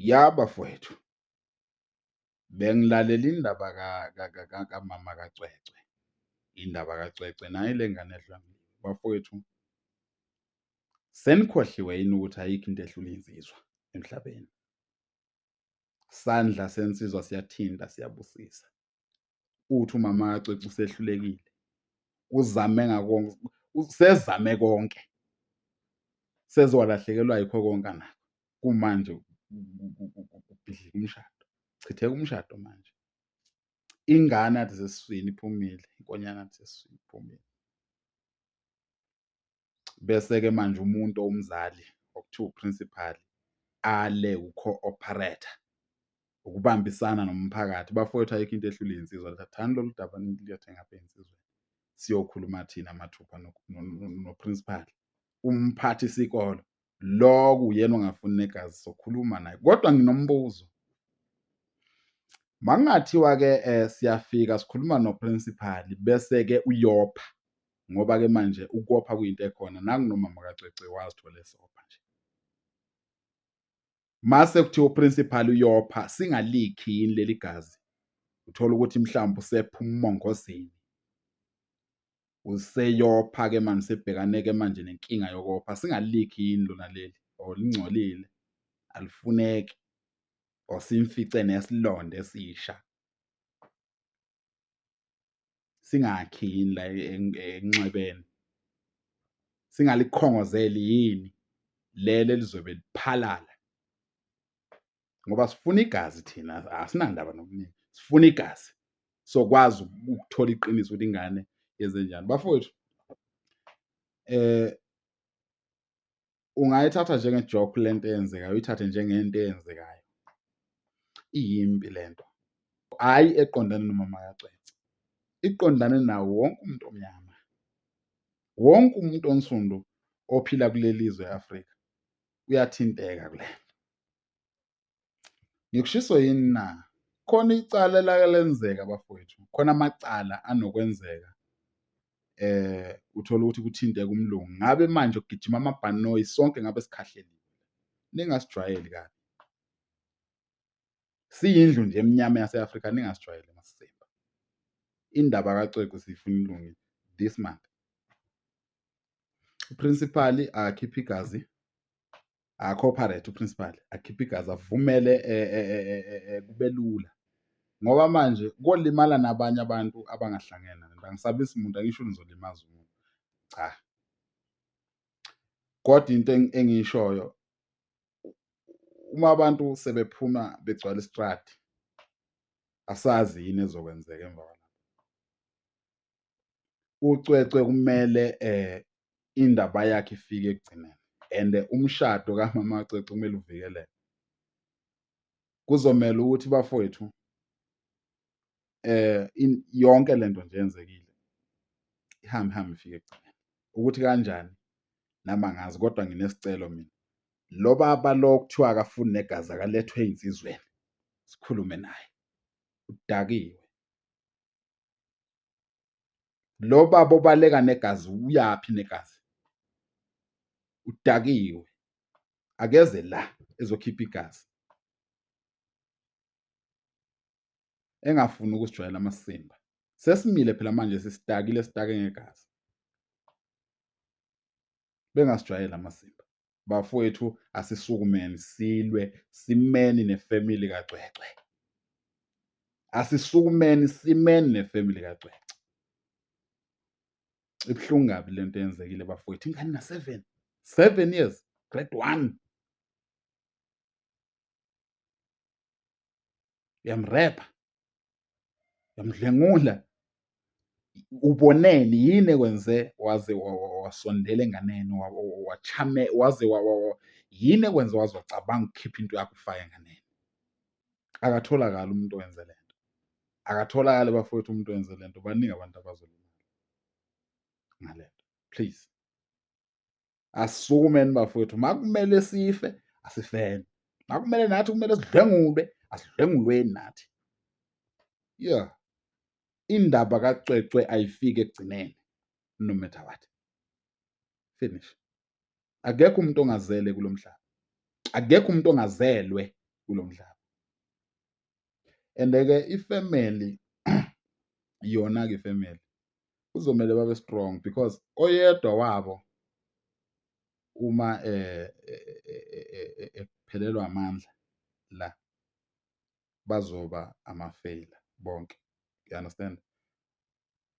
Ya bafowethu, bengilalela indaba kamama kaCwecwe. Indaba kaCwecwe naye le ngane edlwangile. Bafowethu, senikhohliwe yini ukuthi ayikho into ehlula insizwa emhlabeni? Sandla sensizwa siyathinta, siyabusisa. Uthi umama kaCwecwe usehlulekile, uzame ngakonke, sezame konke, seze walahlekelwa yikho konke anakho. Kumanje kubhidlika umshado, chitheka umshado manje. Ingane athi sesiswini iphumile, inkonyane athi sesiswini iphumile. Bese-ke manje umuntu owumzali okuthiwa uprinsipali ale u-co-operator, ukubambisana nomphakathi. Bafowethu, ayikho into ehlula iy'nsizwa. Thathani lolu daba nilethe ngapha ey'nsizweni, siyokhuluma thina mathupha noprinsipali, umphathi sikolo lo kuyena ongafuni negazi, sokhuluma naye. Kodwa nginombuzo, makungathiwa-ke siyafika sikhuluma noprinsipali bese-ke uyopha, ngoba-ke manje ukopha kuyinto ekhona, nangu nomama kaCwecwe wazithola esopha nje. Mase kuthiwa uprinsipali uyopha, singalikhi yini leli gazi? Uthola ukuthi mhlawumbe usephuma umongozeni, useyopha-ke manje, usebhekane-ke manje nenkinga yokopha. Singalikhi yini lona leli, or lingcolile, alifuneki, or simfice nesilonda esisha? Singakhi yini la enxebeni? Singalikhongozeli yini leli elizobe liphalala? Ngoba sifuna igazi thina, asinandaba nokuningi, sifuna igazi sokwazi ukuthola iqiniso ukuthi ingane yenzenjani. Bafowethu, ungayithatha njenge-joke lento eyenzekayo, uyithathe njengento eyenzekayo. Iyimpi lento, hhayi eqondane nomama kaCwecwe, iqondane nawo wonke umuntu omnyama, wonke umuntu onsundu ophila kuleli zwe e-Afrika uyathinteka kule nto. Ngikushiso yini na? Khona icala elake lenzeka bafowethu, khona amacala anokwenzeka, uthola ukuthi kuthinteka umlungu, ngabe manje kugijima amabhanoyi sonke ngabe sikhahleliwe. Ningasijwayeli kabi, siyindlu nje emnyama yase-Afrika, ningasijwayeli masisemba. Indaba kaCwecwe siyifuna ilungile this month. Uprinsipali akakhiphe igazi, a-cooperate uprinsipali, akhiphe igazi, avumele kube lula, ngoba manje kolimala nabanye abantu abangahlangene nalento. Angisabisi muntu, angisho nizolimaza umuntu, cha. Kodwa into engiyishoyo, uma abantu sebephuma begcwala istradi, asazi yini ezokwenzeka emva kwalapho. UCwecwe kumele indaba yakhe ifike ekugcineni, and umshado kamama kaCwecwe kumele uvikeleke. Kuzomele ukuthi bafowethu, yonke lento nje eyenzekile ihambe ifike ekugcineni. Ukuthi kanjani nami angazi, kodwa nginesicelo mina, lo baba lo kuthiwa akafuni negazi akalethwe ey'nsizweni, sikhulume naye, udakiwe. Lo baba obaleka negazi uyaphi negazi? Udakiwe, akeze la ezokhipha igazi. Engafuni ukusijwayela amasimba, sesimile phela manje, sisidakile, sidake ngegazi. Bengasijwayeli amasimba. Bafowethu, asisukumeni silwe, simeni nefemili kaCwecwe. Asisukumeni simeni nefemili kaCwecwe. Ibuhlungu kabi lento eyenzekile bafowethu, ingane na-7 years, grade 1. Uyamrepha, uyamdlengula. Uboneni yini ekwenze waze wasondela enganeni, waze yini ekwenze waze wacabanga ukukhipha into yakho ufake enganeni? Akatholakali umuntu owenze lento, akatholakale bafowethu umuntu owenze lento. Baningi abantu abazolimala ngalento. Please, asisukumeni bafowethu, makumele sife asifeni, makumele nathi kumele sidlwengulwe asidlwengulweni nathi. Yeah, indaba kaCwecwe ayifike ekugcineni, no matter what. Finish. Akekho umuntu ongazele kulo mhlaba, akekho umuntu ongazelwe kulo mhlaba. And-ke ifamily yona-ke ifamily kuzomele babe strong because oyedwa wabo uma ephelelwa amandla la bazoba ama-failure bonke. You understand?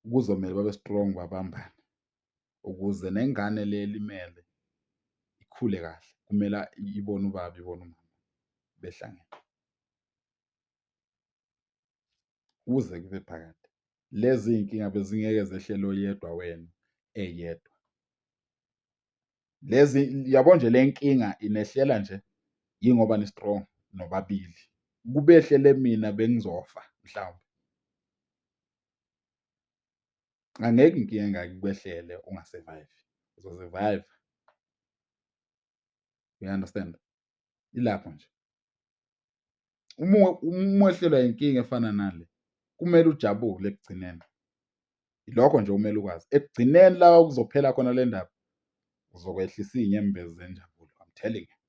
Kuzomele babe strong babambane ukuze nengane le elimele ikhule kahle. Kumele ibone ubaba ibone umama behlangene kuze kube phakade. Lezi iy'nkinga bezingeke zehlele oyedwa wena eyedwa. Lezi yabo nje le nkinga inehlela nje yingoba ni-strong nobabili. Kubehlele mina bengizofa mhlawumbe. Angeke inkinga engaka ikwehlele unga-survive. Uzo-survive. You understand? Ilapho nje. Uma wehlelwa inkinga efana nale, kumele ujabule ekugcineni. Ilokho nje okumele ukwazi. Ekugcineni la okuzophela khona le ndaba, uzokwehlisa iy'nyembezi zenjabulo. I'm telling you.